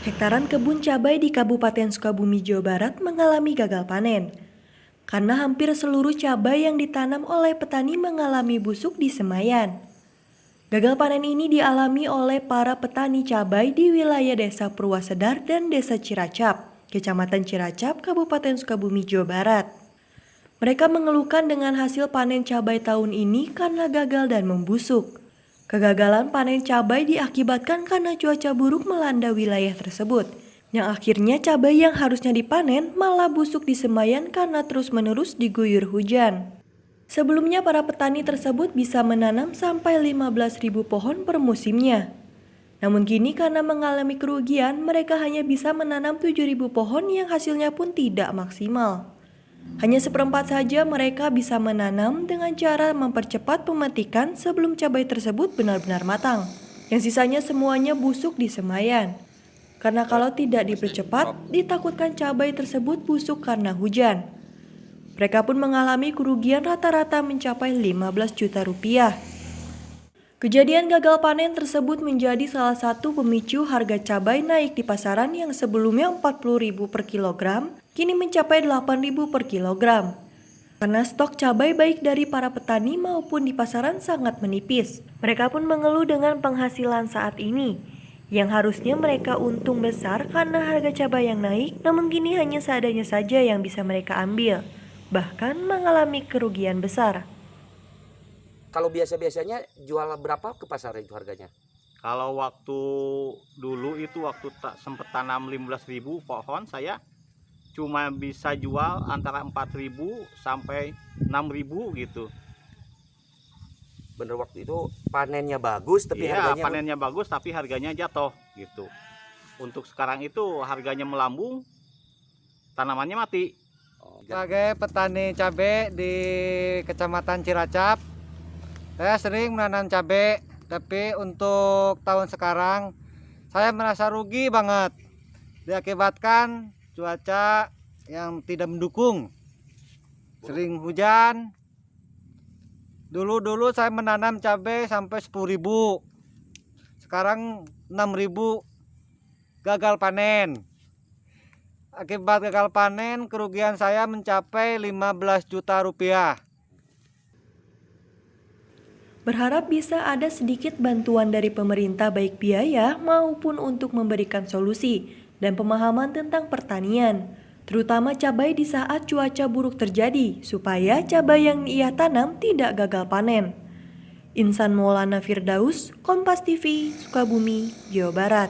Hektaran kebun cabai di Kabupaten Sukabumi, Jawa Barat mengalami gagal panen. Karena hampir seluruh cabai yang ditanam oleh petani mengalami busuk di semayan. Gagal panen ini dialami oleh para petani cabai di wilayah Desa Purwasedar dan Desa Ciracap, Kecamatan Ciracap, Kabupaten Sukabumi, Jawa Barat. Mereka mengeluhkan dengan hasil panen cabai tahun ini karena gagal dan membusuk. Kegagalan panen cabai diakibatkan karena cuaca buruk melanda wilayah tersebut, yang akhirnya cabai yang harusnya dipanen malah busuk di semayan karena terus-menerus diguyur hujan. Sebelumnya para petani tersebut bisa menanam sampai 15.000 pohon per musimnya. Namun kini karena mengalami kerugian, mereka hanya bisa menanam 7.000 pohon yang hasilnya pun tidak maksimal. Hanya seperempat saja mereka bisa menanam dengan cara mempercepat pemetikan sebelum cabai tersebut benar-benar matang. Yang sisanya semuanya busuk di semayan. Karena kalau tidak dipercepat, ditakutkan cabai tersebut busuk karena hujan. Mereka pun mengalami kerugian rata-rata mencapai 15 juta rupiah. Kejadian gagal panen tersebut menjadi salah satu pemicu harga cabai naik di pasaran yang sebelumnya 40.000 per kilogram, kini mencapai 8.000 per kilogram. Karena stok cabai baik dari para petani maupun di pasaran sangat menipis. Mereka pun mengeluh dengan penghasilan saat ini, yang harusnya mereka untung besar karena harga cabai yang naik, namun kini hanya seadanya saja yang bisa mereka ambil, bahkan mengalami kerugian besar. Kalau biasa-biasanya jual berapa ke pasar itu harganya? Kalau waktu dulu itu waktu sempat tanam 15.000 pohon, saya cuma bisa jual antara 4.000 sampai 6.000 gitu. Bener, waktu itu panennya bagus tapi Iya, harganya panennya bagus tapi harganya jatuh gitu. Untuk sekarang itu harganya melambung, tanamannya mati. Sebagai petani cabai di Kecamatan Ciracap, saya sering menanam cabai, tapi untuk tahun sekarang saya merasa rugi banget. Diakibatkan cuaca yang tidak mendukung. Sering hujan. Dulu saya menanam cabai sampai 10.000. Sekarang 6.000, gagal panen. Akibat gagal panen, kerugian saya mencapai 15 juta rupiah. Berharap bisa ada sedikit bantuan dari pemerintah baik biaya maupun untuk memberikan solusi dan pemahaman tentang pertanian, terutama cabai di saat cuaca buruk terjadi supaya cabai yang ia tanam tidak gagal panen. Insan Maulana Firdaus, Kompas TV, Sukabumi, Jawa Barat.